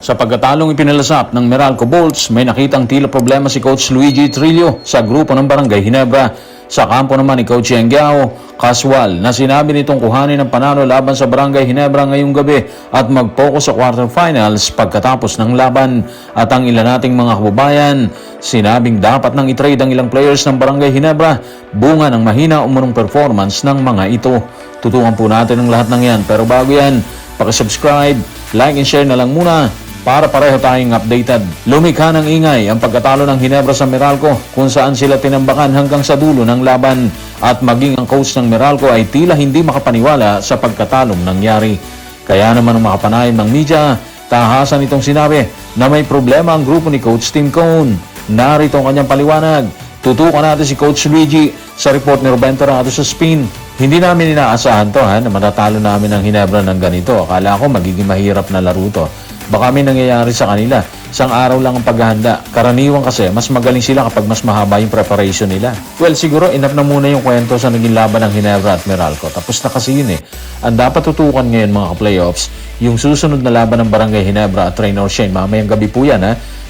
Sa pagkatalong ipinalasap ng Meralco Bolts, may nakitang tila problema si Coach Luigi Trillo sa grupo ng Barangay Ginebra. Sa kampo naman ni Coach Yengiao, casual na sinabi nitong kuhanin ng panalo laban sa Barangay Ginebra ngayong gabi at mag-focus sa quarterfinals pagkatapos ng laban. At ang ilan nating mga kababayan, sinabing dapat nang itrade ang ilang players ng Barangay Ginebra, bunga ng mahina umunong performance ng mga ito. Tutukan po natin ang lahat ng yan, pero bago yan, pakisubscribe, like and share na lang muna para pareho tayong updated. Lumikha ng ingay ang pagkatalo ng Ginebra sa Meralco kung saan sila tinambakan hanggang sa dulo ng laban at maging ang coach ng Meralco ay tila hindi makapaniwala sa pagkatalong nangyari. Kaya naman ang makapanayam ng media, tahasan itong sinabi na may problema ang grupo ni Coach Tim Cone. Narito ang kanyang paliwanag. Tutukan natin si Coach Luigi sa report ni Ruben Terrado sa Spin. Hindi namin inaasahan to na matatalo namin ang Ginebra ng ganito. Akala ko magiging mahirap na laro to. Baka may nangyayari sa kanila. Isang araw lang ang paghahanda. Karaniwan kasi, mas magaling sila kapag mas mahaba yung preparation nila. Well, siguro enough na muna yung kwento sa naging laban ng Ginebra at Meralco. Tapos na kasi yun Ang dapat tutukan ngayon mga ka-playoffs, yung susunod na laban ng Barangay Ginebra at Raynor Shane. Mamayang gabi po yan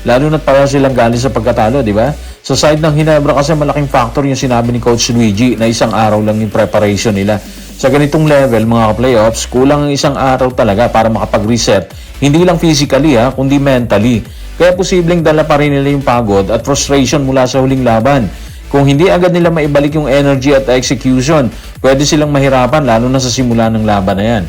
Lalo na't para silang galing sa pagkatalo, di ba? Sa side ng Ginebra kasi malaking factor yung sinabi ni Coach Luigi na isang araw lang yung preparation nila. Sa ganitong level, mga playoffs, kulang ang isang araw talaga para makapag-reset. Hindi lang physically, kundi mentally. Kaya posibleng dala pa rin nila yung pagod at frustration mula sa huling laban. Kung hindi agad nila maibalik yung energy at execution, pwede silang mahirapan lalo na sa simula ng laban na yan.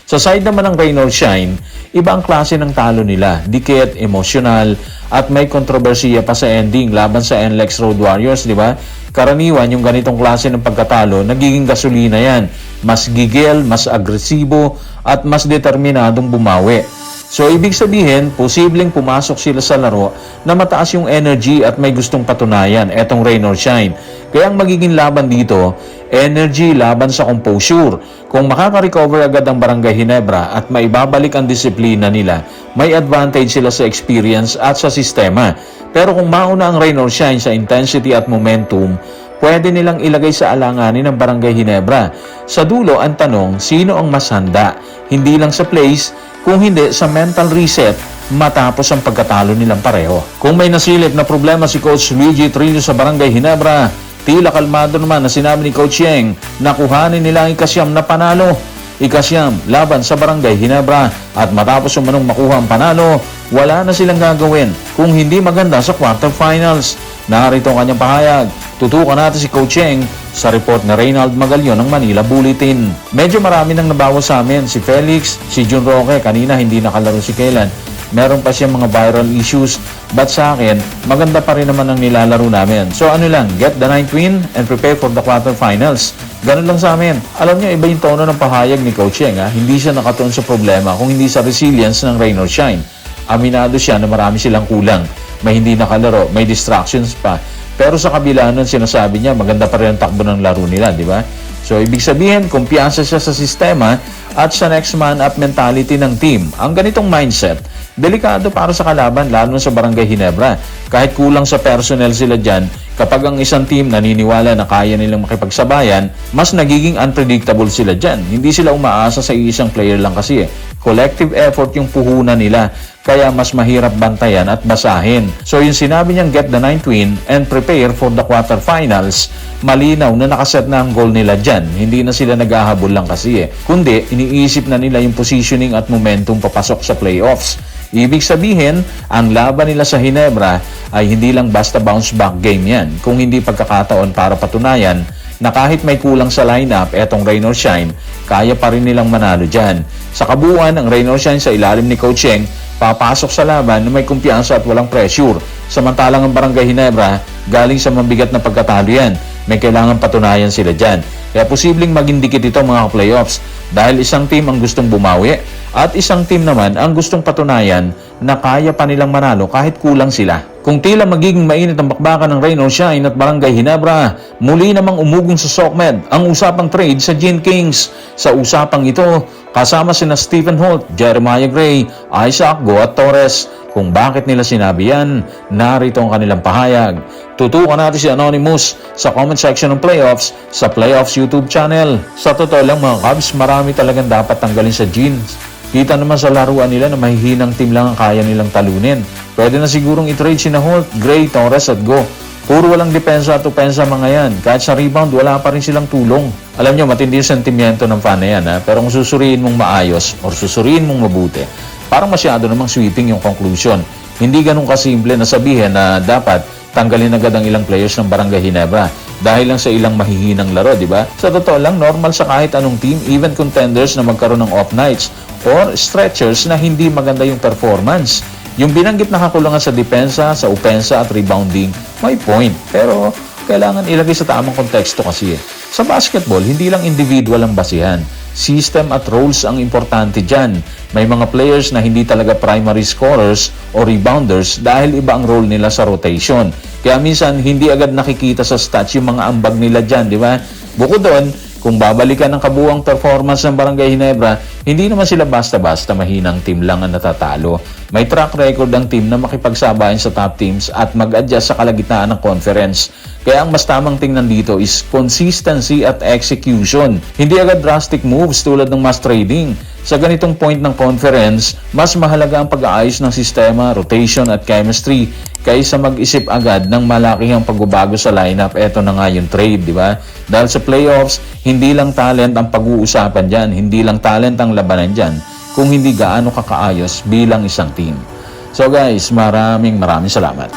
Sa side naman ng Rain or Shine, iba ang klase ng talo nila. Dikit, emotional, at may kontrobersiya pa sa ending laban sa NLEX Road Warriors, di ba? Karaniwan yung ganitong klase ng pagkatalo, nagiging gasolina yan. Mas gigil, mas agresibo, at mas determinadong bumawi. So, ibig sabihin, posibleng pumasok sila sa laro na mataas yung energy at may gustong patunayan, etong Rain or Shine. Kaya ang magiging laban dito, energy laban sa composure. Kung makaka-recover agad ang Barangay Ginebra at maibabalik ang disiplina nila, may advantage sila sa experience at sa sistema. Pero kung mauna ang Rain or Shine sa intensity at momentum, pwede nilang ilagay sa alanganin ng Barangay Ginebra. Sa dulo, ang tanong, sino ang mas handa? Hindi lang sa place, kung hindi sa mental reset matapos ang pagkatalo nilang pareho. Kung may nasilip na problema si Coach Luigi Trillo sa Barangay Ginebra, tila kalmado naman na sinabi ni Coach Yeng na kuhanin nila ang ikasyam na panalo. Ikasyam laban sa Barangay Ginebra at matapos umanong makuha ang panalo, wala na silang gagawin kung hindi maganda sa quarterfinals. Narito ang kanyang pahayag. Tutukan natin si Coach Yeng sa report ni Reynald Magalyon ng Manila Bulletin. Medyo marami nang nabawas sa amin. Si Felix, si Jun Roque, kanina hindi nakalaro si Kailan. Meron pa siyang mga viral issues. But sa akin, maganda pa rin naman ang nilalaro namin. So ano lang, get the 9th win and prepare for the quarterfinals. Ganun lang sa amin. Alam niyo, iba yung tono ng pahayag ni Coach Yeng. Hindi siya nakatuon sa problema kung hindi sa resilience ng Rain or Shine. Aminado siya na marami silang kulang. May hindi nakalaro, may distractions pa. Pero sa kabila nun, sinasabi niya, maganda pa rin ang takbo ng laro nila, di ba? So, ibig sabihin, kumpiyansa siya sa sistema at sa next man up mentality ng team. Ang ganitong mindset, delikado para sa kalaban, lalo sa Barangay Ginebra. Kahit kulang sa personnel sila dyan, kapag ang isang team naniniwala na kaya nilang makipagsabayan, mas nagiging unpredictable sila dyan. Hindi sila umaasa sa isang player lang kasi Collective effort yung puhunan nila, kaya mas mahirap bantayan at basahin. So yung sinabi niyang get the 9th win and prepare for the quarterfinals, malinaw na nakaset na ang goal nila dyan. Hindi na sila naghahabol lang kasi kundi iniisip na nila yung positioning at momentum papasok sa playoffs. Ibig sabihin, ang laban nila sa Ginebra ay hindi lang basta bounce back game yan, kung hindi pagkakataon para patunayan na kahit may kulang sa lineup, etong Rain or Shine, kaya pa rin nilang manalo dyan. Sa kabuuan, ang Rain or Shine sa ilalim ni Coach Yeng, papasok sa laban na may kumpiyansa at walang pressure. Samantalang ang Barangay Ginebra, galing sa mabigat na pagkatalo yan. May kailangan patunayan sila dyan. Kaya posibleng maging dikit ito mga playoffs dahil isang team ang gustong bumawi at isang team naman ang gustong patunayan na kaya pa nilang manalo kahit kulang sila. Kung tila magiging mainit ang bakbakan ng Rain or Shine at Barangay Ginebra, muli namang umugong sa SOCMED ang usapang trade sa Gin Kings. Sa usapang ito, kasama sina Stephen Holt, Jeremiah Gray, Isaac Goat Torres. Kung bakit nila sinabi yan, narito ang kanilang pahayag. Tutukan natin si Anonymous sa comment section ng Playoffs sa Playoffs YouTube channel. Sa totoo lang mga Cubs, marami talagang dapat tanggalin sa Gin Kita naman sa laruan nila na mahihinang team lang ang kaya nilang talunin. Pwede na sigurong i-trade sina Holt, Gray, Torres at Go. Puro walang depensa at opensa mga yan. Kahit sa rebound, wala pa rin silang tulong. Alam nyo, matindi yung sentimiento ng fan na yan. Ha? Pero kung susuriin mong maayos or susuriin mong mabuti, parang masyado namang sweeping yung conclusion. Hindi ganun kasimple na sabihin na dapat tanggalin agad ang ilang players ng Barangay Ginebra dahil lang sa ilang mahihinang laro, di ba? Sa totoo lang, normal sa kahit anong team, even contenders na magkaroon ng off nights or stretchers na hindi maganda yung performance. Yung binanggit na kakulangan sa depensa, sa opensa at rebounding, may point. Pero kailangan ilagay sa tamang konteksto kasi eh. Sa basketball, hindi lang individual ang basihan. System at roles ang importante dyan. May mga players na hindi talaga primary scorers o rebounders dahil iba ang role nila sa rotation. Kaya minsan, hindi agad nakikita sa stats yung mga ambag nila dyan, di ba? Bukod doon, kung babalikan ang kabuuang performance ng Barangay Ginebra, hindi naman sila basta-basta mahinang team lang ang natatalo. May track record ang team na makipagsabayan sa top teams at mag-adjust sa kalagitnaan ng conference. Kaya ang mas tamang tingnan dito is consistency at execution. Hindi agad drastic moves tulad ng mass trading. Sa ganitong point ng conference, mas mahalaga ang pag-aayos ng sistema, rotation at chemistry kaysa mag-isip agad ng malakihang pagbabago sa lineup. Eto na nga yung trade, di ba? Dahil sa playoffs, hindi lang talent ang pag-uusapan dyan, hindi lang talent ang labanan dyan, kung hindi gaano kakaayos bilang isang team. So guys, maraming salamat.